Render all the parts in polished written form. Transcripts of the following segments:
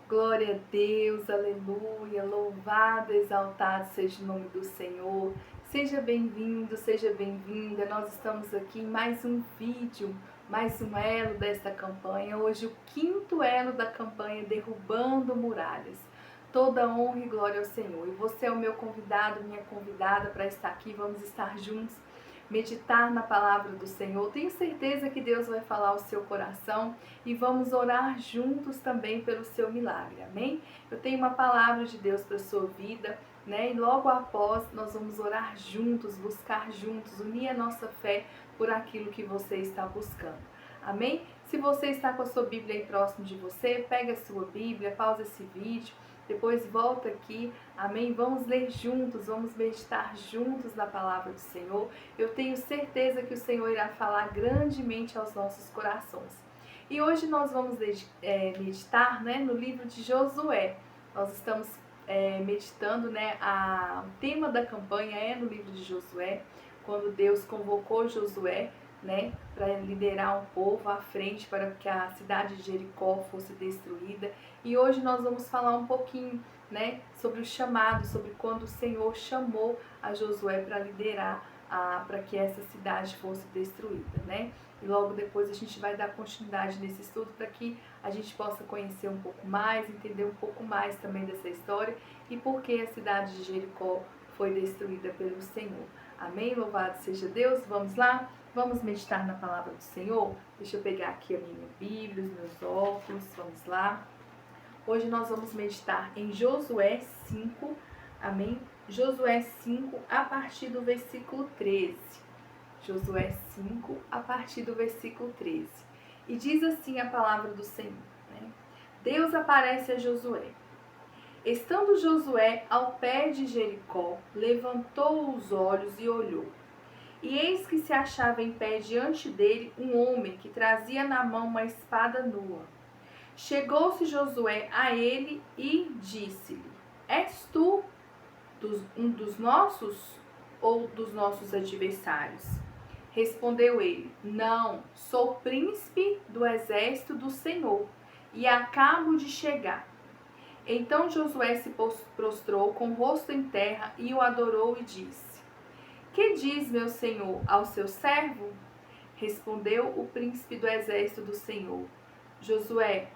Glória a Deus, aleluia, louvado, exaltado seja o nome do Senhor. Seja bem-vindo, seja bem-vinda. Nós estamos aqui em mais um vídeo, mais um elo desta campanha. Hoje o quinto elo da campanha Derrubando Muralhas. Toda honra e glória ao Senhor. E você é o meu convidado, minha convidada para estar aqui. Vamos estar juntos, meditar na palavra do Senhor. Tenho certeza que Deus vai falar ao seu coração e vamos orar juntos também pelo seu milagre, amém? Eu tenho uma palavra de Deus para a sua vida, né? E logo após nós vamos orar juntos, buscar juntos, unir a nossa fé por aquilo que você está buscando, amém? Se você está com a sua Bíblia aí próximo de você, pega a sua Bíblia, pausa esse vídeo, depois volta aqui, amém? Vamos ler juntos, vamos meditar juntos na palavra do Senhor. Eu tenho certeza que o Senhor irá falar grandemente aos nossos corações. E hoje nós vamos meditar, né, no livro de Josué. Nós estamos meditando, né, o tema da campanha é no livro de Josué, quando Deus convocou Josué, né, para liderar um povo à frente para que a cidade de Jericó fosse destruída. E hoje nós vamos falar um pouquinho, né, sobre o chamado, sobre quando o Senhor chamou a Josué para liderar para que essa cidade fosse destruída, né? E logo depois a gente vai dar continuidade nesse estudo para que a gente possa conhecer um pouco mais, entender um pouco mais também dessa história e por que a cidade de Jericó foi destruída pelo Senhor. Amém? Louvado seja Deus. Vamos lá? Vamos meditar na palavra do Senhor? Deixa eu pegar aqui a minha Bíblia, os meus óculos. Vamos lá. Hoje nós vamos meditar em Josué 5, amém? Josué 5, a partir do versículo 13. Josué 5, a partir do versículo 13. E diz assim a palavra do Senhor, né? Deus aparece a Josué. Estando Josué ao pé de Jericó, levantou os olhos e olhou. E eis que se achava em pé diante dele um homem que trazia na mão uma espada nua. Chegou-se Josué a ele e disse-lhe: És tu um dos nossos ou dos nossos adversários? Respondeu ele: Não, sou príncipe do exército do Senhor e acabo de chegar. Então Josué se prostrou com o rosto em terra e o adorou e disse: Que diz meu senhor ao seu servo? Respondeu o príncipe do exército do Senhor: Josué,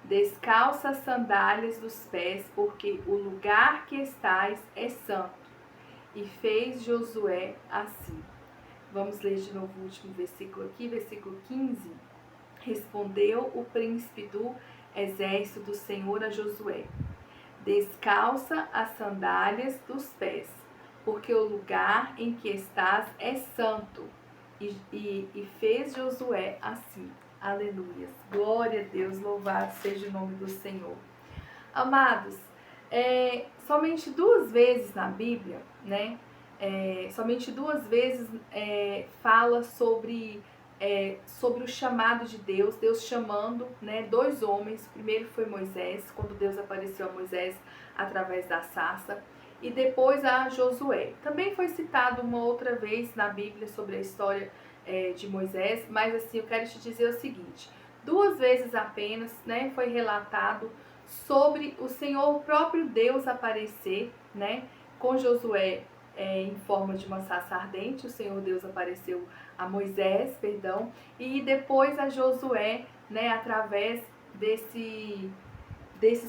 descalça as sandálias dos pés, porque o lugar que estás é santo. E fez Josué assim. Vamos ler de novo o último versículo aqui, versículo 15. Respondeu o príncipe do exército do Senhor a Josué: Descalça as sandálias dos pés, porque o lugar em que estás é santo. E fez Josué assim. Aleluia. Glória a Deus, louvado seja o nome do Senhor. Amados, somente duas vezes na Bíblia, né? Somente duas vezes fala sobre o chamado de Deus, Deus chamando, né, dois homens. O primeiro foi Moisés, quando Deus apareceu a Moisés através da sarça, e depois a Josué. Também foi citado uma outra vez na Bíblia sobre a história de Moisés, mas assim, eu quero te dizer o seguinte: duas vezes apenas, né, foi relatado sobre o Senhor, o próprio Deus aparecer, né, com Josué em forma de uma sarça ardente. O Senhor Deus apareceu a Moisés, e depois a Josué, né, através desse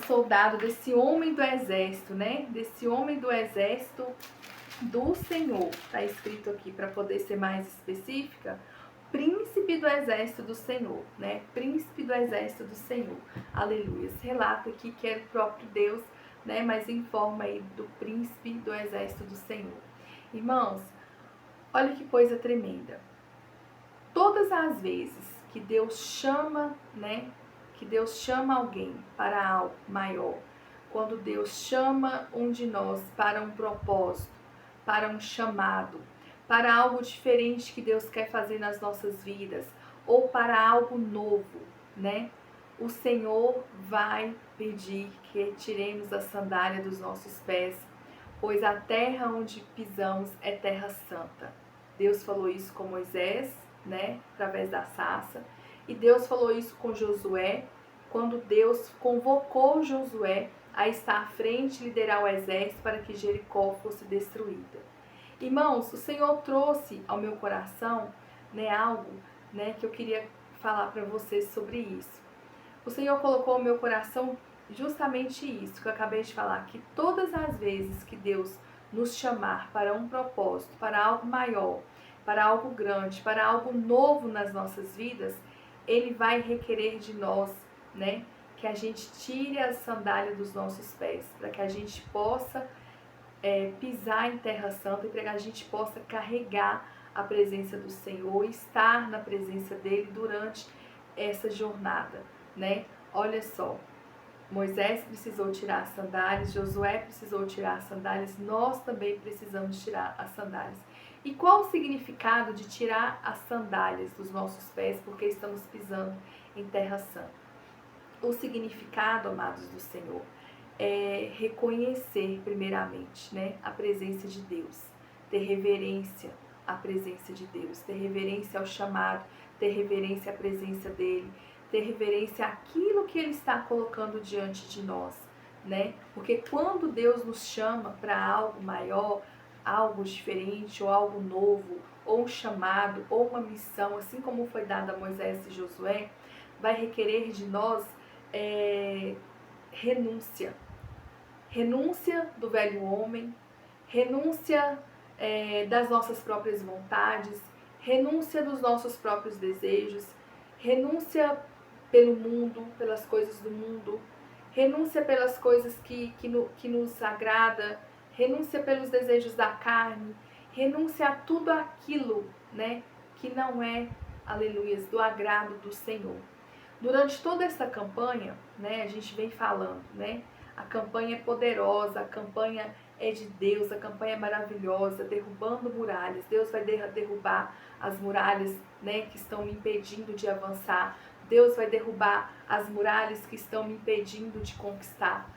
soldado, desse homem do exército, né, desse homem do exército do Senhor. Está escrito aqui, para poder ser mais específica, príncipe do exército do Senhor, né? Príncipe do exército do Senhor. Aleluia. Relata aqui que era o próprio Deus, né? Mas em forma aí do príncipe do exército do Senhor. Irmãos, olha que coisa tremenda. Todas as vezes que Deus chama, né? Que Deus chama alguém para algo maior, quando Deus chama um de nós para um propósito, para um chamado, para algo diferente que Deus quer fazer nas nossas vidas, ou para algo novo, né? O Senhor vai pedir que tiremos a sandália dos nossos pés, pois a terra onde pisamos é terra santa. Deus falou isso com Moisés, né? Através da sarça. E Deus falou isso com Josué, quando Deus convocou Josué a estar à frente e liderar o exército para que Jericó fosse destruída. Irmãos, o Senhor trouxe ao meu coração, algo, que eu queria falar para vocês sobre isso. O Senhor colocou ao meu coração justamente isso que eu acabei de falar, que todas as vezes que Deus nos chamar para um propósito, para algo maior, para algo grande, para algo novo nas nossas vidas, Ele vai requerer de nós, que a gente tire a sandália dos nossos pés, para que a gente possa pisar em terra santa e para que a gente possa carregar a presença do Senhor, estar na presença dEle durante essa jornada, Olha só, Moisés precisou tirar as sandálias, Josué precisou tirar as sandálias, nós também precisamos tirar as sandálias. E qual o significado de tirar as sandálias dos nossos pés porque estamos pisando em terra santa? O significado, amados do Senhor, é reconhecer primeiramente, a presença de Deus, ter reverência à presença de Deus, ter reverência ao chamado, ter reverência à presença dEle, ter reverência àquilo que Ele está colocando diante de nós, Porque quando Deus nos chama para algo maior, algo diferente, ou algo novo, ou um chamado, ou uma missão, assim como foi dada a Moisés e Josué, vai requerer de nós renúncia. Renúncia do velho homem, renúncia das nossas próprias vontades, renúncia dos nossos próprios desejos, renúncia pelo mundo, pelas coisas do mundo, renúncia pelas coisas que nos agrada, renúncia pelos desejos da carne, renúncia a tudo aquilo, que não é, aleluias, do agrado do Senhor. Durante toda essa campanha, a gente vem falando, a campanha é poderosa, a campanha é de Deus, a campanha é maravilhosa, derrubando muralhas. Deus vai derrubar as muralhas, que estão me impedindo de avançar. Deus vai derrubar as muralhas que estão me impedindo de conquistar.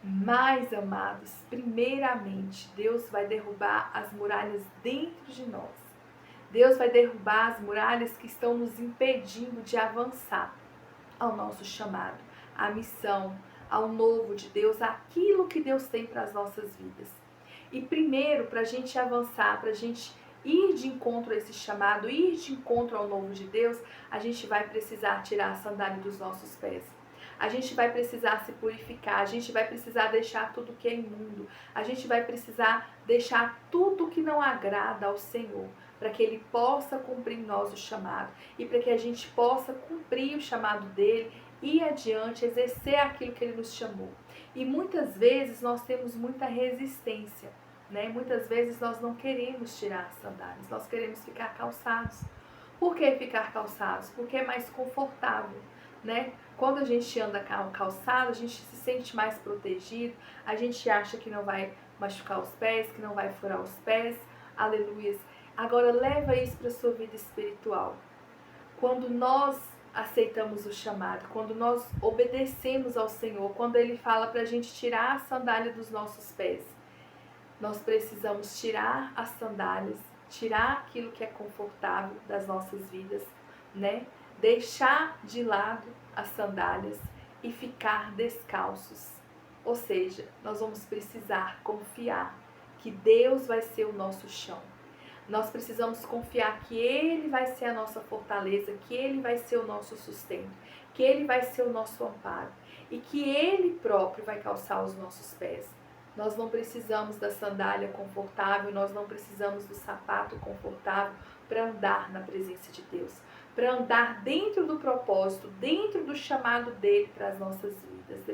Mas, amados, primeiramente, Deus vai derrubar as muralhas dentro de nós. Deus vai derrubar as muralhas que estão nos impedindo de avançar ao nosso chamado, à missão, ao novo de Deus, aquilo que Deus tem para as nossas vidas. E primeiro, para a gente avançar, para a gente ir de encontro a esse chamado, ir de encontro ao novo de Deus, a gente vai precisar tirar a sandália dos nossos pés. A gente vai precisar se purificar, a gente vai precisar deixar tudo que é imundo, a gente vai precisar deixar tudo que não agrada ao Senhor, para que Ele possa cumprir em nós o chamado e para que a gente possa cumprir o chamado dEle, ir adiante, exercer aquilo que Ele nos chamou. E muitas vezes nós temos muita resistência, Muitas vezes nós não queremos tirar as sandálias, nós queremos ficar calçados. Por que ficar calçados? Porque é mais confortável, Quando a gente anda calçado, a gente se sente mais protegido, a gente acha que não vai machucar os pés, que não vai furar os pés, aleluias. Agora leva isso para a sua vida espiritual. Quando nós aceitamos o chamado, quando nós obedecemos ao Senhor, quando Ele fala para a gente tirar a sandália dos nossos pés, nós precisamos tirar as sandálias, tirar aquilo que é confortável das nossas vidas, Deixar de lado as sandálias e ficar descalços. Ou seja, nós vamos precisar confiar que Deus vai ser o nosso chão. Nós precisamos confiar que Ele vai ser a nossa fortaleza, que Ele vai ser o nosso sustento, que Ele vai ser o nosso amparo e que Ele próprio vai calçar os nossos pés. Nós não precisamos da sandália confortável, nós não precisamos do sapato confortável para andar na presença de Deus, para andar dentro do propósito, dentro do chamado dEle para as nossas vidas.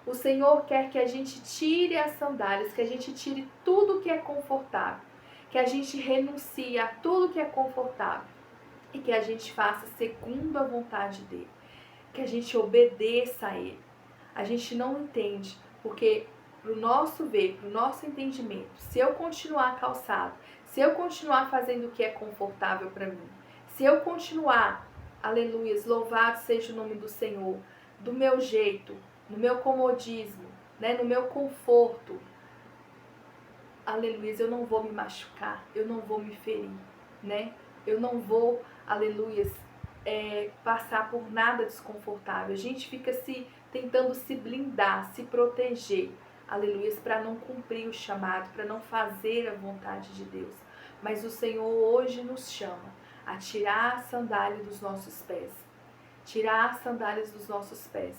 O Senhor quer que a gente tire as sandálias, que a gente tire tudo que é confortável, que a gente renuncie a tudo que é confortável e que a gente faça segundo a vontade dEle, que a gente obedeça a Ele. A gente não entende, porque para o nosso ver, para o nosso entendimento, se eu continuar calçado, se eu continuar fazendo o que é confortável para mim, se eu continuar, aleluias, louvado seja o nome do Senhor, do meu jeito, no meu comodismo, no meu conforto, aleluias, eu não vou me machucar, eu não vou me ferir, eu não vou, aleluias, passar por nada desconfortável. A gente fica tentando se blindar, se proteger, aleluia, para não cumprir o chamado, para não fazer a vontade de Deus. Mas o Senhor hoje nos chama a tirar a sandália dos nossos pés, tirar as sandálias dos nossos pés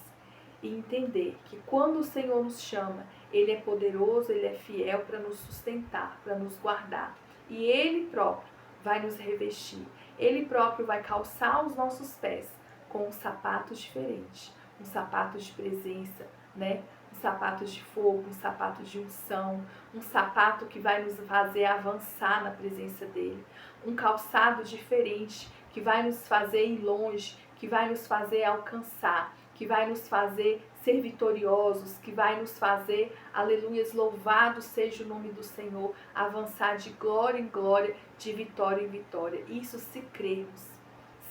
e entender que quando o Senhor nos chama, Ele é poderoso, Ele é fiel para nos sustentar, para nos guardar. E Ele próprio vai nos revestir. Ele próprio vai calçar os nossos pés com um sapato diferente, um sapato de presença, né? Um sapato de fogo, um sapato de unção, um sapato que vai nos fazer avançar na presença dEle, um calçado diferente que vai nos fazer ir longe, que vai nos fazer alcançar, que vai nos fazer ser vitoriosos, que vai nos fazer, aleluias, louvado seja o nome do Senhor, avançar de glória em glória, de vitória em vitória. Isso se crermos,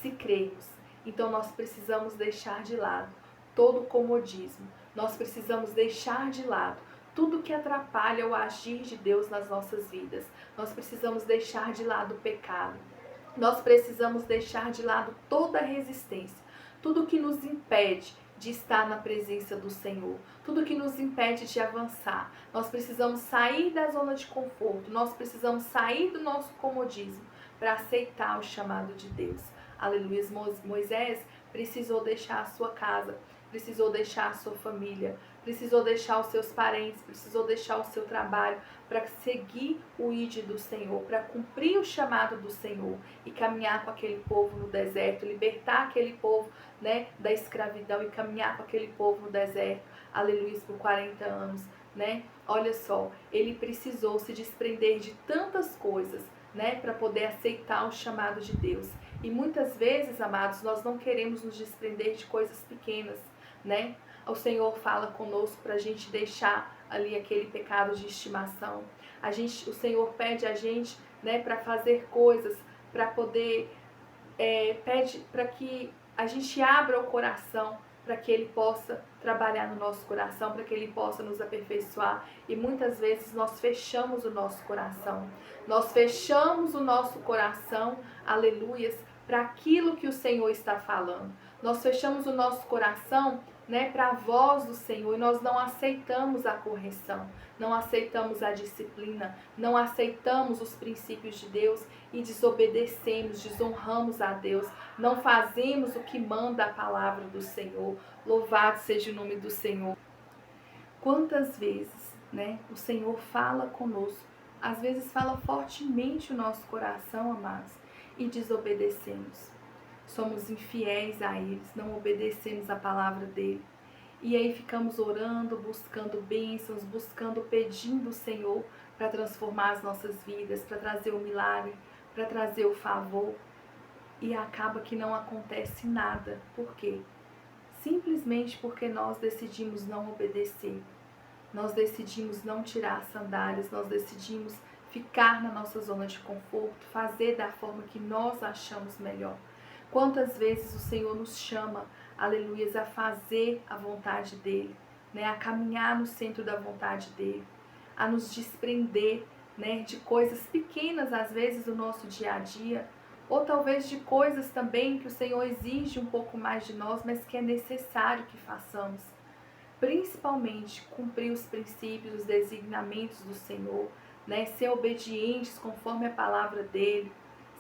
se crermos. Então nós precisamos deixar de lado todo o comodismo, nós precisamos deixar de lado tudo que atrapalha o agir de Deus nas nossas vidas. Nós precisamos deixar de lado o pecado, nós precisamos deixar de lado toda a resistência, tudo que nos impede de estar na presença do Senhor, tudo que nos impede de avançar. Nós precisamos sair da zona de conforto, nós precisamos sair do nosso comodismo para aceitar o chamado de Deus. Aleluia. Moisés precisou deixar a sua casa, precisou deixar a sua família, precisou deixar os seus parentes, precisou deixar o seu trabalho para seguir o ID do Senhor, para cumprir o chamado do Senhor e caminhar com aquele povo no deserto, libertar aquele povo, né, da escravidão e caminhar com aquele povo no deserto, aleluia, por 40 anos, né? Olha só, ele precisou se desprender de tantas coisas, né, para poder aceitar o chamado de Deus. E muitas vezes, amados, nós não queremos nos desprender de coisas pequenas, né? O Senhor fala conosco para a gente deixar ali aquele pecado de estimação. O Senhor pede a gente, né, para fazer coisas, para poder, pede para que a gente abra o coração, para que Ele possa trabalhar no nosso coração, para que Ele possa nos aperfeiçoar. E muitas vezes nós fechamos o nosso coração. Nós fechamos o nosso coração, aleluias, para aquilo que o Senhor está falando. Nós fechamos o nosso coração, né, para a voz do Senhor, e nós não aceitamos a correção, não aceitamos a disciplina, não aceitamos os princípios de Deus e desobedecemos, desonramos a Deus, não fazemos o que manda a palavra do Senhor. Louvado seja o nome do Senhor. Quantas vezes, né, o Senhor fala conosco, às vezes fala fortemente o nosso coração, amados, e desobedecemos. Somos infiéis a eles, não obedecemos a palavra dele. E aí ficamos orando, buscando bênçãos, pedindo o Senhor para transformar as nossas vidas, para trazer o milagre, para trazer o favor. E acaba que não acontece nada. Por quê? Simplesmente porque nós decidimos não obedecer. Nós decidimos não tirar as sandálias, nós decidimos ficar na nossa zona de conforto, fazer da forma que nós achamos melhor. Quantas vezes o Senhor nos chama, aleluia, a fazer a vontade dEle, né, a caminhar no centro da vontade dEle, a nos desprender, né, de coisas pequenas, às vezes, do nosso dia a dia, ou talvez de coisas também que o Senhor exige um pouco mais de nós, mas que é necessário que façamos. Principalmente cumprir os princípios, os designamentos do Senhor, né, ser obedientes conforme a palavra dEle,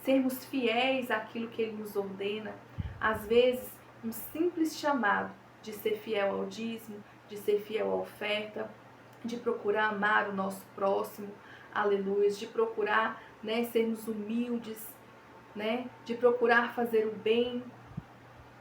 sermos fiéis àquilo que Ele nos ordena. Às vezes, um simples chamado de ser fiel ao dízimo, de ser fiel à oferta, de procurar amar o nosso próximo, aleluia, de procurar, né, sermos humildes, né, de procurar fazer o bem,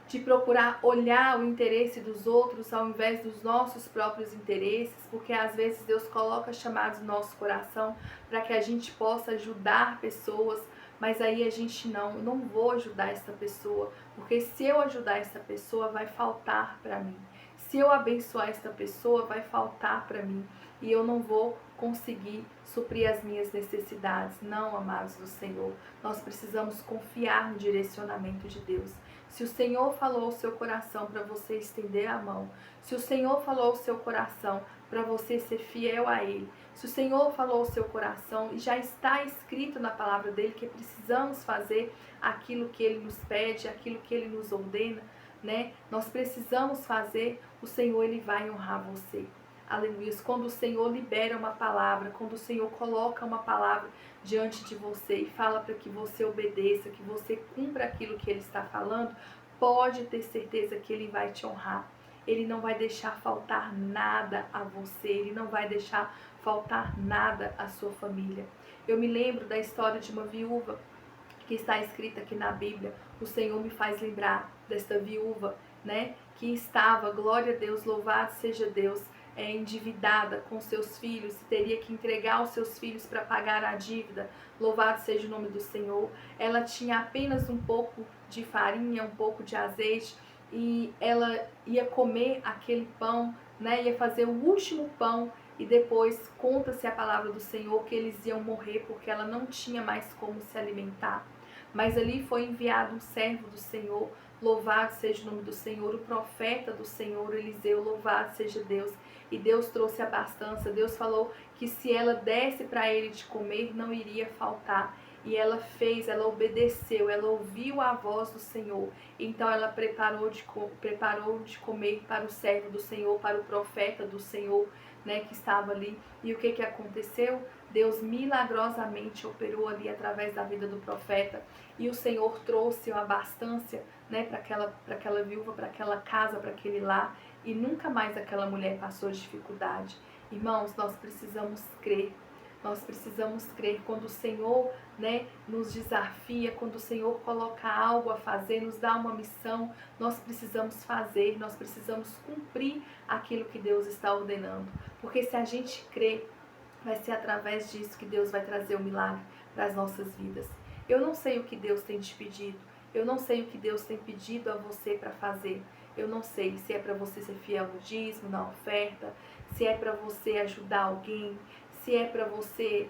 de procurar olhar o interesse dos outros ao invés dos nossos próprios interesses, porque às vezes Deus coloca chamados no nosso coração para que a gente possa ajudar pessoas, mas aí a gente não vou ajudar essa pessoa, porque se eu ajudar essa pessoa vai faltar para mim. Se eu abençoar essa pessoa vai faltar para mim e eu não vou conseguir suprir as minhas necessidades. Não, amados do Senhor, nós precisamos confiar no direcionamento de Deus. Se o Senhor falou ao seu coração para você estender a mão, se o Senhor falou ao seu coração para você ser fiel a Ele, se o Senhor falou ao seu coração e já está escrito na palavra dele que precisamos fazer aquilo que Ele nos pede, aquilo que Ele nos ordena, né? Nós precisamos fazer, o Senhor Ele vai honrar você. Aleluia. Quando o Senhor libera uma palavra, quando o Senhor coloca uma palavra diante de você e fala para que você obedeça, que você cumpra aquilo que Ele está falando, pode ter certeza que Ele vai te honrar. Ele não vai deixar faltar nada a você, Ele não vai deixar faltar nada à sua família. Eu me lembro da história de uma viúva que está escrita aqui na Bíblia. O Senhor me faz lembrar desta viúva, né, que estava, glória a Deus, louvado seja Deus, endividada com seus filhos, e teria que entregar os seus filhos para pagar a dívida. Louvado seja o nome do Senhor. Ela tinha apenas um pouco de farinha, um pouco de azeite, e ela ia comer aquele pão, né, ia fazer o último pão, e depois conta-se a palavra do Senhor que eles iam morrer porque ela não tinha mais como se alimentar. Mas ali foi enviado um servo do Senhor, louvado seja o nome do Senhor, o profeta do Senhor, Eliseu, louvado seja Deus. E Deus trouxe a abastança, Deus falou que se ela desse para ele de comer, não iria faltar. E ela fez, ela obedeceu, ela ouviu a voz do Senhor. Então ela preparou de comer para o servo do Senhor, para o profeta do Senhor, né, que estava ali. E o que aconteceu? Deus milagrosamente operou ali através da vida do profeta. E o Senhor trouxe uma abastança, né, para aquela viúva, para aquela casa, para aquele lar. E nunca mais aquela mulher passou dificuldade. Irmãos, nós precisamos crer. Nós precisamos crer quando o Senhor, né, nos desafia, quando o Senhor coloca algo a fazer, nos dá uma missão, nós precisamos fazer, nós precisamos cumprir aquilo que Deus está ordenando. Porque se a gente crer, vai ser através disso que Deus vai trazer o milagre para as nossas vidas. Eu não sei o que Deus tem te pedido, eu não sei o que Deus tem pedido a você para fazer. Eu não sei se é para você ser fiel no dízimo, na oferta, se é para você ajudar alguém, se é para você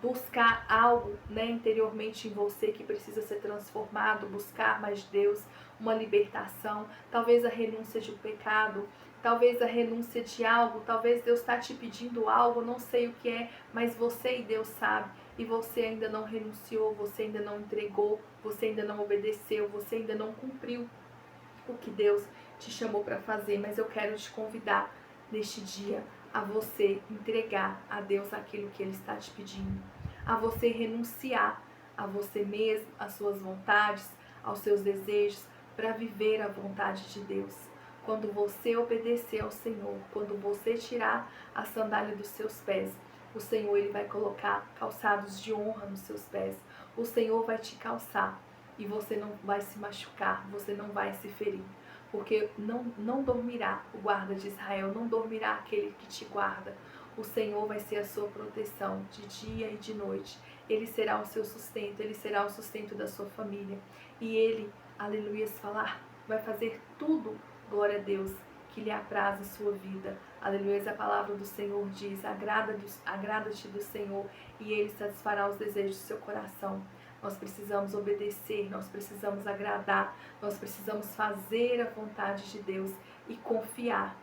buscar algo, né, interiormente em você que precisa ser transformado, buscar mais Deus, uma libertação, talvez a renúncia de um pecado, talvez a renúncia de algo, talvez Deus está te pedindo algo, não sei o que é, mas você e Deus sabe, e você ainda não renunciou, você ainda não entregou, você ainda não obedeceu, você ainda não cumpriu o que Deus te chamou para fazer. Mas eu quero te convidar neste dia a você entregar a Deus aquilo que Ele está te pedindo, a você renunciar a você mesmo, às suas vontades, aos seus desejos, para viver a vontade de Deus. Quando você obedecer ao Senhor, quando você tirar a sandália dos seus pés, o Senhor Ele vai colocar calçados de honra nos seus pés. O Senhor vai te calçar e você não vai se machucar, você não vai se ferir. Porque não dormirá o guarda de Israel, não dormirá aquele que te guarda. O Senhor vai ser a sua proteção de dia e de noite. Ele será o seu sustento, Ele será o sustento da sua família. E Ele, aleluia, vai fazer tudo, glória a Deus, que lhe apraz a sua vida. Aleluia, a palavra do Senhor diz, agrada-te do Senhor e Ele satisfará os desejos do seu coração. Nós precisamos obedecer, nós precisamos agradar, nós precisamos fazer a vontade de Deus e confiar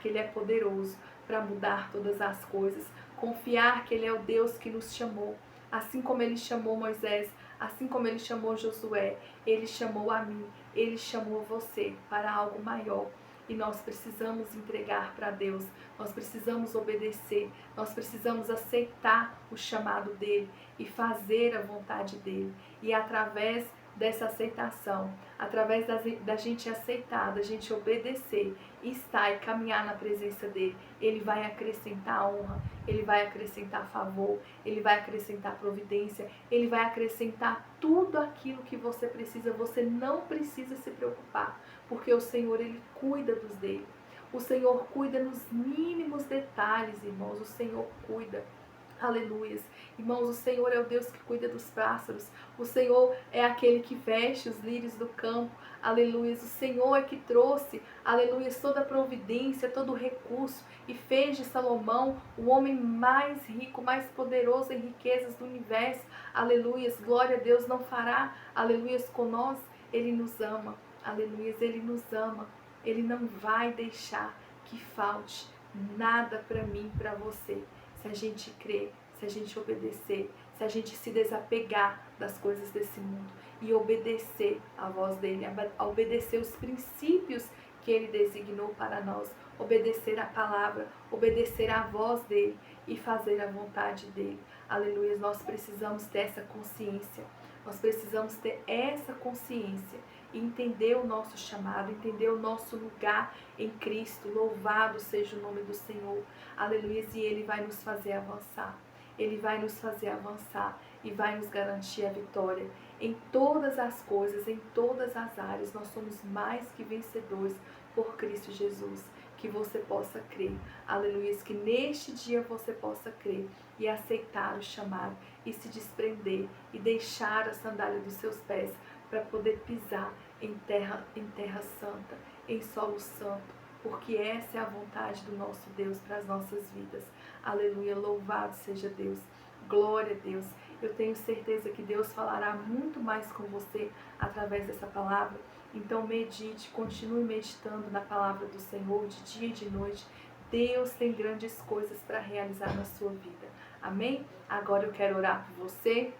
que Ele é poderoso para mudar todas as coisas, confiar que Ele é o Deus que nos chamou, assim como Ele chamou Moisés, assim como Ele chamou Josué, Ele chamou a mim, Ele chamou você para algo maior. E nós precisamos entregar para Deus, nós precisamos obedecer, nós precisamos aceitar o chamado dEle e fazer a vontade dEle. E através dessa aceitação, através da gente aceitar, da gente obedecer, estar e caminhar na presença dEle, Ele vai acrescentar honra, Ele vai acrescentar favor, Ele vai acrescentar providência, Ele vai acrescentar tudo aquilo que você precisa. Você não precisa se preocupar, porque o Senhor, Ele cuida dos dele. O Senhor cuida nos mínimos detalhes, irmãos. O Senhor cuida. Aleluias. Irmãos, o Senhor é o Deus que cuida dos pássaros. O Senhor é aquele que veste os lírios do campo. Aleluias. O Senhor é que trouxe, aleluias, toda a providência, todo o recurso e fez de Salomão o homem mais rico, mais poderoso em riquezas do universo. Aleluias. Glória a Deus, não fará, aleluias, com nós. Ele nos ama. Aleluias. Ele nos ama. Ele não vai deixar que falte nada para mim, para você. Se a gente crer, se a gente obedecer, se a gente se desapegar das coisas desse mundo e obedecer a voz dele, obedecer os princípios que ele designou para nós, obedecer a palavra, obedecer a voz dele e fazer a vontade dele. Aleluia, nós precisamos ter essa consciência, nós precisamos ter essa consciência e entender o nosso chamado, entender o nosso lugar em Cristo. Louvado seja o nome do Senhor. Aleluia. E Ele vai nos fazer avançar. Ele vai nos fazer avançar e vai nos garantir a vitória. Em todas as coisas, em todas as áreas, nós somos mais que vencedores por Cristo Jesus. Que você possa crer. Aleluia. Que neste dia você possa crer e aceitar o chamado e se desprender e deixar a sandália dos seus pés para poder pisar em terra santa, em solo santo, porque essa é a vontade do nosso Deus para as nossas vidas. Aleluia, louvado seja Deus, glória a Deus. Eu tenho certeza que Deus falará muito mais com você através dessa palavra. Então medite, continue meditando na palavra do Senhor de dia e de noite. Deus tem grandes coisas para realizar na sua vida. Amém? Agora eu quero orar por você.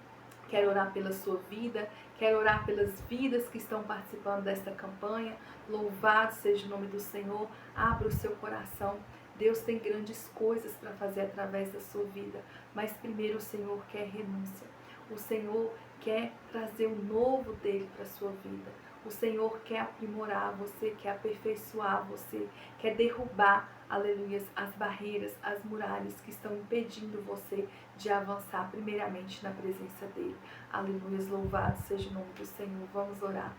Quero orar pela sua vida, quero orar pelas vidas que estão participando desta campanha. Louvado seja o nome do Senhor. Abra o seu coração. Deus tem grandes coisas para fazer através da sua vida. Mas primeiro o Senhor quer renúncia. O Senhor quer trazer o novo dele para a sua vida. O Senhor quer aprimorar você, quer aperfeiçoar você, quer derrubar, aleluia, as barreiras, as muralhas que estão impedindo você de avançar primeiramente na presença dele. Aleluia, louvado seja o nome do Senhor. Vamos orar.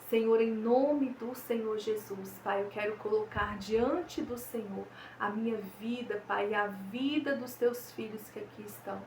Senhor, em nome do Senhor Jesus, Pai, eu quero colocar diante do Senhor a minha vida, Pai, e a vida dos teus filhos que aqui estão.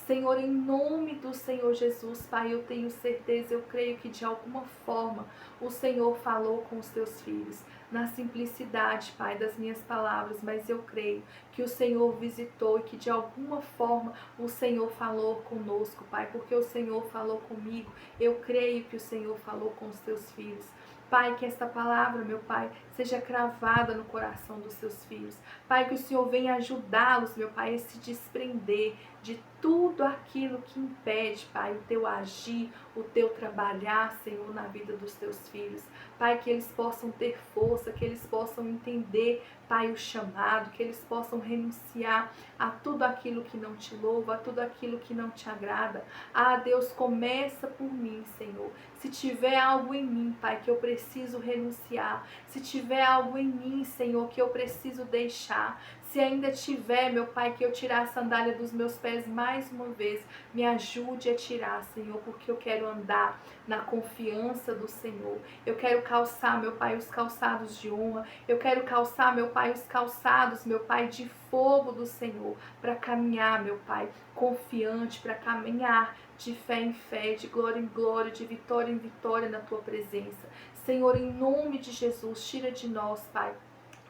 Senhor, em nome do Senhor Jesus, Pai, eu tenho certeza, eu creio que de alguma forma o Senhor falou com os teus filhos, na simplicidade, Pai, das minhas palavras, mas eu creio que o Senhor visitou e que de alguma forma o Senhor falou conosco, Pai, porque o Senhor falou comigo, eu creio que o Senhor falou com os teus filhos. Pai, que esta palavra, meu Pai, seja cravada no coração dos seus filhos. Pai, que o Senhor venha ajudá-los, meu Pai, a se desprender de tudo aquilo que impede, Pai, o teu agir, o teu trabalhar, Senhor, na vida dos teus filhos. Pai, que eles possam ter força, que eles possam entender, Pai, o chamado, que eles possam renunciar a tudo aquilo que não te louva, a tudo aquilo que não te agrada. Ah, Deus, começa por mim, Senhor. Se tiver algo em mim, Pai, que eu preciso renunciar, se tiver algo em mim, Senhor, que eu preciso deixar, se ainda tiver, meu Pai, que eu tirar a sandália dos meus pés mais uma vez, me ajude a tirar, Senhor, porque eu quero andar na confiança do Senhor. Eu quero calçar, meu Pai, os calçados de honra. Eu quero calçar, meu Pai, os calçados, meu Pai, de fogo do Senhor, para caminhar, meu Pai, confiante, para caminhar de fé em fé, de glória em glória, de vitória em vitória na Tua presença. Senhor, em nome de Jesus, tira de nós, Pai,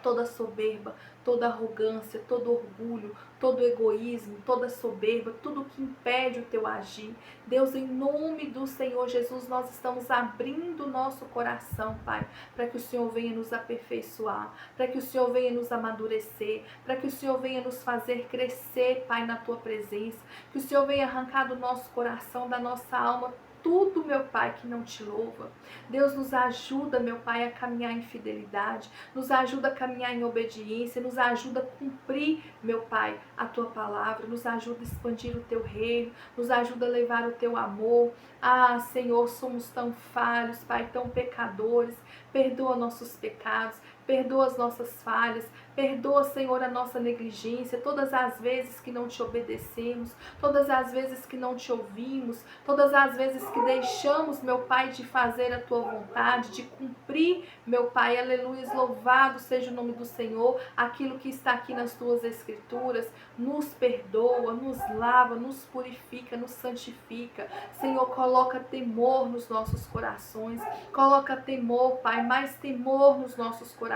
toda soberba, toda arrogância, todo orgulho, todo egoísmo, toda soberba, tudo que impede o teu agir. Deus, em nome do Senhor Jesus, nós estamos abrindo o nosso coração, Pai, para que o Senhor venha nos aperfeiçoar, para que o Senhor venha nos amadurecer, para que o Senhor venha nos fazer crescer, Pai, na tua presença, que o Senhor venha arrancar do nosso coração, da nossa alma, tudo, meu Pai, que não te louva. Deus, nos ajuda, meu Pai, a caminhar em fidelidade, nos ajuda a caminhar em obediência, nos ajuda a cumprir, meu Pai, a Tua palavra, nos ajuda a expandir o Teu reino, nos ajuda a levar o Teu amor. Ah, Senhor, somos tão falhos, Pai, tão pecadores, perdoa nossos pecados, perdoa as nossas falhas, perdoa, Senhor, a nossa negligência, todas as vezes que não te obedecemos, todas as vezes que não te ouvimos, todas as vezes que deixamos, meu Pai, de fazer a tua vontade, de cumprir, meu Pai, aleluia, louvado seja o nome do Senhor, aquilo que está aqui nas tuas escrituras, nos perdoa, nos lava, nos purifica, nos santifica, Senhor, coloca temor nos nossos corações, coloca temor, Pai, mais temor nos nossos corações,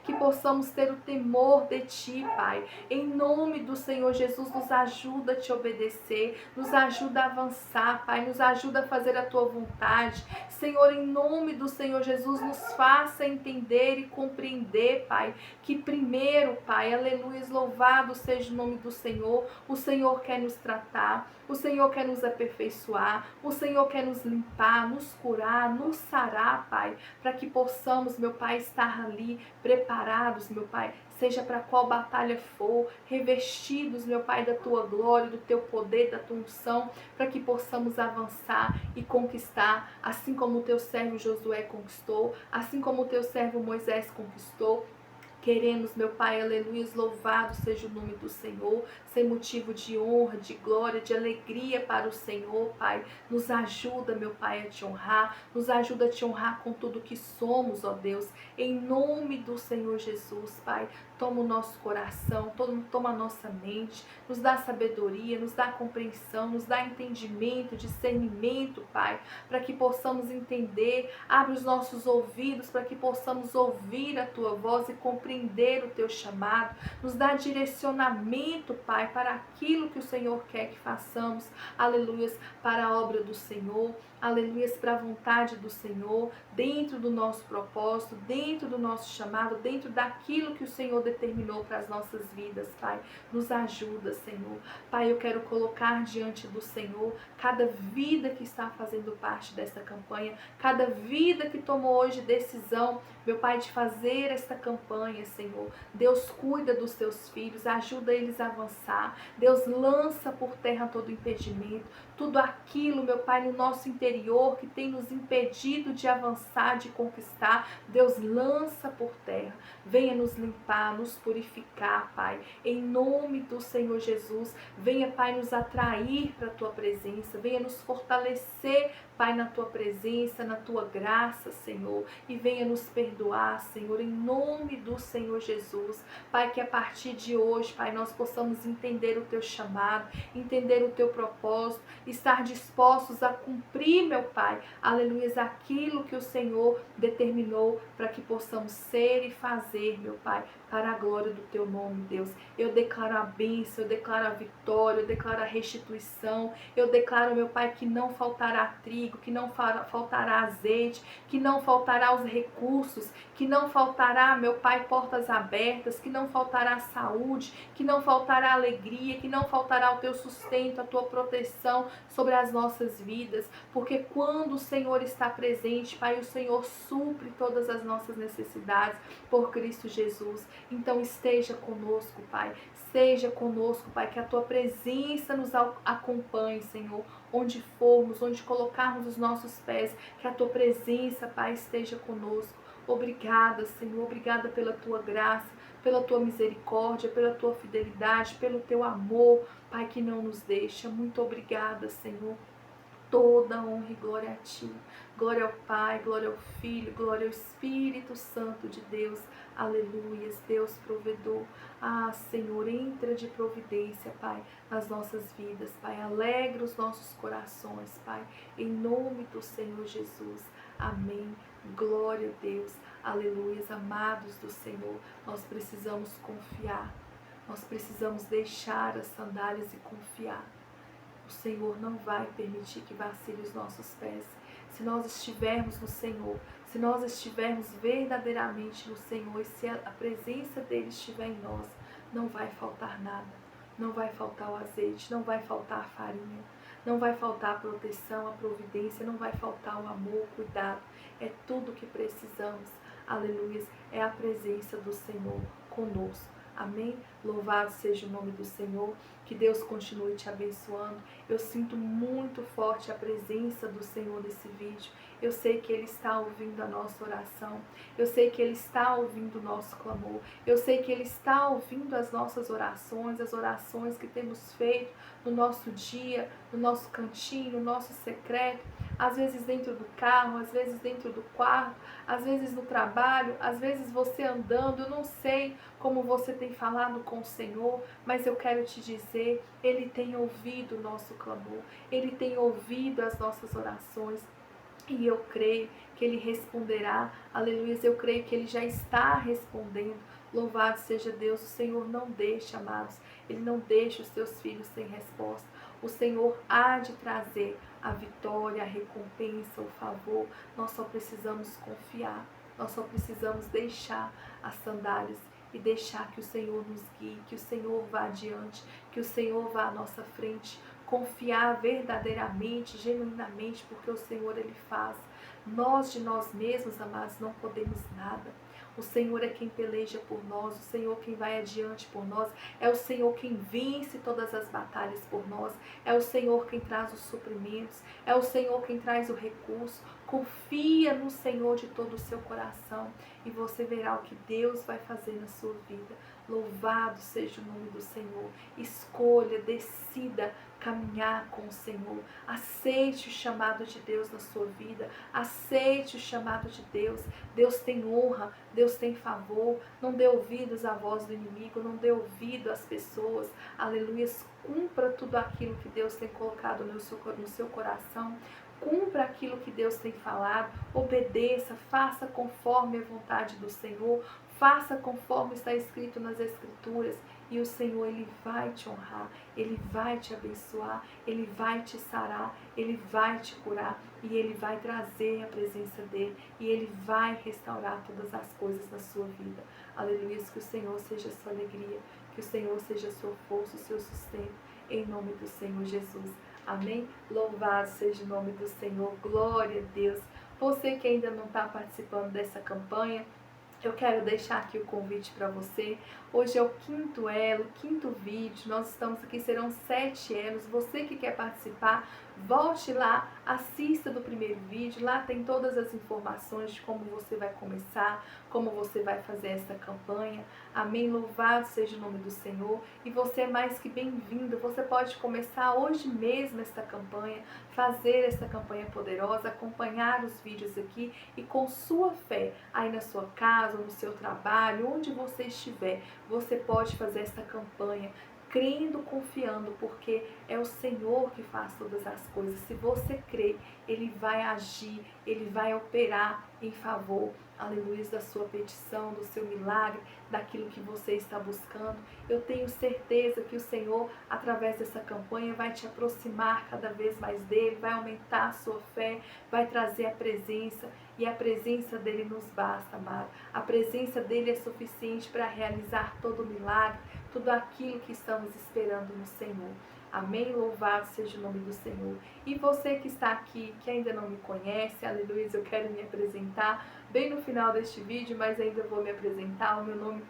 que possamos ter o temor de Ti, Pai. Em nome do Senhor Jesus, nos ajuda a Te obedecer, nos ajuda a avançar, Pai, nos ajuda a fazer a Tua vontade. Senhor, em nome do Senhor Jesus, nos faça entender e compreender, Pai, que primeiro, Pai, aleluia, louvado seja o nome do Senhor, o Senhor quer nos tratar, o Senhor quer nos aperfeiçoar, o Senhor quer nos limpar, nos curar, nos sarar, Pai, para que possamos, meu Pai, estar ali preparados, meu Pai, seja para qual batalha for, revestidos, meu Pai, da Tua glória, do Teu poder, da Tua unção, para que possamos avançar e conquistar, assim como o Teu servo Josué conquistou, assim como o Teu servo Moisés conquistou. Queremos, meu Pai, aleluia, louvado seja o nome do Senhor, ser motivo de honra, de glória, de alegria para o Senhor, Pai. Nos ajuda, meu Pai, a Te honrar, nos ajuda a Te honrar com tudo que somos, ó Deus, em nome do Senhor Jesus, Pai. Toma o nosso coração, toma a nossa mente, nos dá sabedoria, nos dá compreensão, nos dá entendimento, discernimento, Pai, para que possamos entender, abre os nossos ouvidos para que possamos ouvir a Tua voz e compreender o Teu chamado, nos dá direcionamento, Pai, para aquilo que o Senhor quer que façamos, aleluias, para a obra do Senhor, aleluias, para a vontade do Senhor, dentro do nosso propósito, dentro do nosso chamado, dentro daquilo que o Senhor determinou para as nossas vidas, Pai. Nos ajuda, Senhor. Pai, eu quero colocar diante do Senhor cada vida que está fazendo parte dessa campanha, cada vida que tomou hoje decisão, meu Pai, de fazer esta campanha, Senhor. Deus, cuida dos Teus filhos, ajuda eles a avançar. Deus, lança por terra todo impedimento, tudo aquilo, meu Pai, no nosso interior que tem nos impedido de avançar, de conquistar. Deus, lança por terra. Venha nos limpar, nos purificar, Pai. Em nome do Senhor Jesus, venha, Pai, nos atrair para a Tua presença. Venha nos fortalecer, Pai, na Tua presença, na Tua graça, Senhor. E venha nos perdoar, Senhor, em nome do Senhor Jesus. Pai, que a partir de hoje, Pai, nós possamos entender o Teu chamado, entender o Teu propósito, estar dispostos a cumprir, meu Pai, aleluia, aquilo que o Senhor determinou para que possamos ser e fazer, meu Pai, para a glória do Teu nome, Deus. Eu declaro a bênção, eu declaro a vitória, eu declaro a restituição, eu declaro, meu Pai, que não faltará trigo, que não faltará azeite, que não faltará os recursos, que não faltará, meu Pai, portas abertas, que não faltará saúde, que não faltará alegria, que não faltará o Teu sustento, a Tua proteção sobre as nossas vidas, porque quando o Senhor está presente, Pai, o Senhor supre todas as nossas necessidades por Cristo Jesus. Então esteja conosco, Pai, seja conosco, Pai, que a Tua presença nos acompanhe, Senhor, onde formos, onde colocarmos os nossos pés, que a Tua presença, Pai, esteja conosco. Obrigada, Senhor, obrigada pela Tua graça, pela Tua misericórdia, pela Tua fidelidade, pelo Teu amor, Pai, que não nos deixa. Muito obrigada, Senhor. Toda honra e glória a Ti. Glória ao Pai, glória ao Filho, glória ao Espírito Santo de Deus. Aleluias, Deus provedor. Ah, Senhor, entra de providência, Pai, nas nossas vidas, Pai. Alegra os nossos corações, Pai, em nome do Senhor Jesus. Amém. Glória a Deus. Aleluias, amados do Senhor. Nós precisamos confiar. Nós precisamos deixar as sandálias e confiar. O Senhor não vai permitir que vacile os nossos pés. Se nós estivermos no Senhor, se nós estivermos verdadeiramente no Senhor, e se a presença dEle estiver em nós, não vai faltar nada. Não vai faltar o azeite, não vai faltar a farinha, não vai faltar a proteção, a providência, não vai faltar o amor, o cuidado. É tudo o que precisamos. Aleluia. É a presença do Senhor conosco. Amém? Louvado seja o nome do Senhor. Que Deus continue te abençoando. Eu sinto muito forte a presença do Senhor nesse vídeo. Eu sei que Ele está ouvindo a nossa oração. Eu sei que Ele está ouvindo o nosso clamor. Eu sei que Ele está ouvindo as nossas orações, as orações que temos feito no nosso dia, no nosso cantinho, no nosso secreto. Às vezes dentro do carro, às vezes dentro do quarto, às vezes no trabalho, às vezes você andando. Eu não sei como você tem falado com o Senhor, mas eu quero te dizer, Ele tem ouvido o nosso clamor, Ele tem ouvido as nossas orações. E eu creio que Ele responderá, aleluia, eu creio que Ele já está respondendo. Louvado seja Deus. O Senhor não deixa, amados, Ele não deixa os seus filhos sem resposta. O Senhor há de trazer a vitória, a recompensa, o favor. Nós só precisamos confiar, nós só precisamos deixar as sandálias e deixar que o Senhor nos guie, que o Senhor vá adiante, que o Senhor vá à nossa frente. Confiar verdadeiramente, genuinamente, porque o Senhor Ele faz. Nós de nós mesmos, amados, não podemos nada. O Senhor é quem peleja por nós, o Senhor quem vai adiante por nós, é o Senhor quem vence todas as batalhas por nós, é o Senhor quem traz os suprimentos, é o Senhor quem traz o recurso. Confia no Senhor de todo o seu coração e você verá o que Deus vai fazer na sua vida. Louvado seja o nome do Senhor. Escolha, decida caminhar com o Senhor. Aceite o chamado de Deus na sua vida. Aceite o chamado de Deus. Deus tem honra, Deus tem favor. Não dê ouvidos à voz do inimigo, não dê ouvido às pessoas. Aleluia. Cumpra tudo aquilo que Deus tem colocado no seu coração. Cumpra aquilo que Deus tem falado. Obedeça, faça conforme a vontade do Senhor. Faça conforme está escrito nas Escrituras. E o Senhor, Ele vai te honrar, Ele vai te abençoar, Ele vai te sarar, Ele vai te curar e Ele vai trazer a presença dEle e Ele vai restaurar todas as coisas na sua vida. Aleluia, que o Senhor seja a sua alegria, que o Senhor seja a sua força, o seu sustento, em nome do Senhor Jesus. Amém? Louvado seja o nome do Senhor, glória a Deus. Você que ainda não está participando dessa campanha, eu quero deixar aqui o convite para você. Hoje é o quinto elo, quinto vídeo. Nós estamos aqui, serão 7 elos. Você que quer participar, volte lá, assista do primeiro vídeo. Lá tem todas as informações de como você vai começar, como você vai fazer essa campanha. Amém? Louvado seja o nome do Senhor. E você é mais que bem-vindo. Você pode começar hoje mesmo esta campanha, fazer essa campanha poderosa, acompanhar os vídeos aqui e com sua fé, aí na sua casa, no seu trabalho, onde você estiver, você pode fazer essa campanha, crendo, confiando, porque é o Senhor que faz todas as coisas. Se você crê, Ele vai agir, Ele vai operar em favor, aleluia, da sua petição, do seu milagre, daquilo que você está buscando. Eu tenho certeza que o Senhor, através dessa campanha, vai te aproximar cada vez mais dEle, vai aumentar a sua fé, vai trazer a presença, e a presença dEle nos basta, amado. A presença dEle é suficiente para realizar todo o milagre, tudo aquilo que estamos esperando no Senhor. Amém? Louvado seja o nome do Senhor. E você que está aqui, que ainda não me conhece, aleluia, eu quero me apresentar bem no final deste vídeo, mas ainda vou me apresentar. O meu nome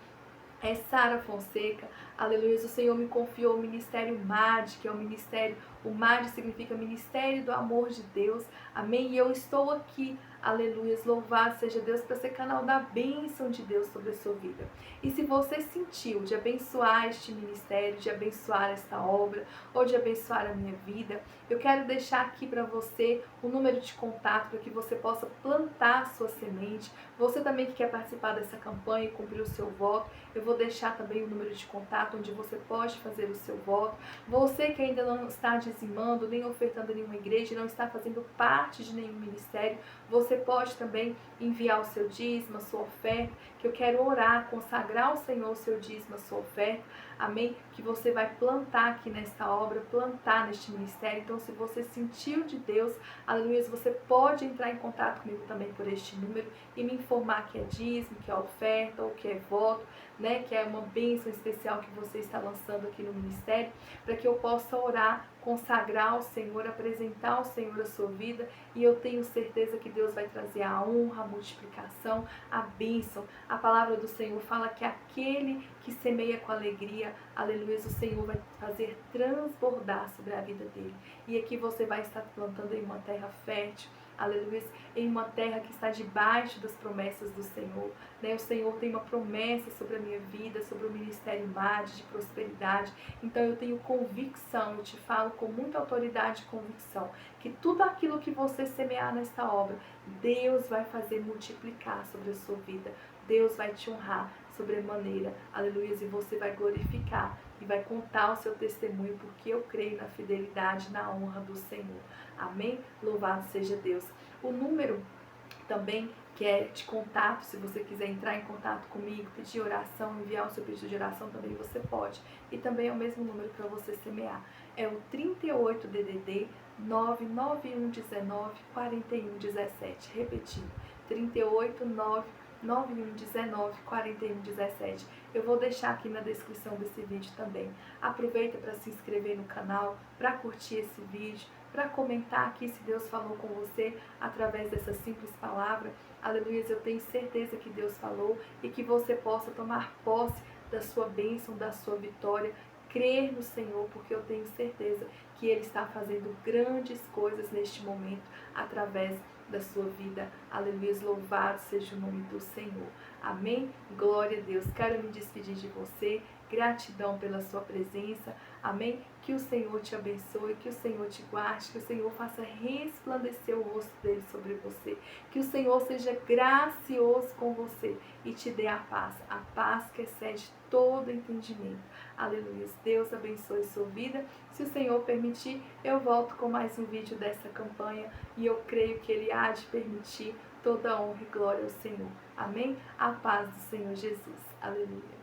é Sara Fonseca, aleluia. O Senhor me confiou o Ministério MAD, que é o ministério, o MAD significa Ministério do Amor de Deus, amém? E eu estou aqui, aleluia, louvado seja Deus, para ser canal da bênção de Deus sobre a sua vida. E se você sentiu de abençoar este ministério, de abençoar esta obra, ou de abençoar a minha vida, eu quero deixar aqui para você o número de contato para que você possa plantar a sua semente. Você também que quer participar dessa campanha e cumprir o seu voto, eu vou deixar também o número de contato onde você pode fazer o seu voto. Você que ainda não está dizimando, nem ofertando em nenhuma igreja, não está fazendo parte de nenhum ministério, você pode também enviar o seu dízimo, a sua oferta, que eu quero orar, consagrar ao Senhor o seu dízimo, a sua oferta, amém? Que você vai plantar aqui nesta obra, plantar neste ministério. Então, se você sentiu de Deus, aleluia, você pode entrar em contato comigo também por este número e me informar que é dízimo, que é oferta ou que é voto, né? Que é uma bênção especial que você está lançando aqui no ministério, para que eu possa orar consagrar ao Senhor, apresentar ao Senhor a sua vida, e eu tenho certeza que Deus vai trazer a honra, a multiplicação, a bênção. A palavra do Senhor fala que aquele que semeia com alegria, aleluia, o Senhor vai fazer transbordar sobre a vida dele. E aqui você vai estar plantando em uma terra fértil, aleluia, em uma terra que está debaixo das promessas do Senhor, né? O Senhor tem uma promessa sobre a minha vida, sobre o Ministério MAD, de prosperidade. Então eu tenho convicção, eu te falo com muita autoridade e convicção, que tudo aquilo que você semear nesta obra, Deus vai fazer multiplicar sobre a sua vida. Deus vai te honrar sobremaneira, aleluia, e você vai glorificar e vai contar o seu testemunho, porque eu creio na fidelidade, na honra do Senhor. Amém? Louvado seja Deus. O número também que é de contato, se você quiser entrar em contato comigo, pedir oração, enviar o seu pedido de oração, também você pode. E também é o mesmo número para você semear. É o 38 DDD 99119 4117. Repetindo, 38 9119 4117. Eu vou deixar aqui na descrição desse vídeo também. Aproveita para se inscrever no canal, para curtir esse vídeo, para comentar aqui se Deus falou com você através dessa simples palavra. Aleluia, eu tenho certeza que Deus falou e que você possa tomar posse da sua bênção, da sua vitória, crer no Senhor, porque eu tenho certeza que Ele está fazendo grandes coisas neste momento através da sua vida. Aleluia, louvado seja o nome do Senhor. Amém? Glória a Deus. Quero me despedir de você. Gratidão pela sua presença. Amém? Que o Senhor te abençoe, que o Senhor te guarde, que o Senhor faça resplandecer o rosto dele sobre você. Que o Senhor seja gracioso com você e te dê a paz que excede todo entendimento. Aleluia. Deus abençoe sua vida. Se o Senhor permitir, eu volto com mais um vídeo dessa campanha e eu creio que Ele há de permitir. Toda honra e glória ao Senhor. Amém? A paz do Senhor Jesus. Aleluia.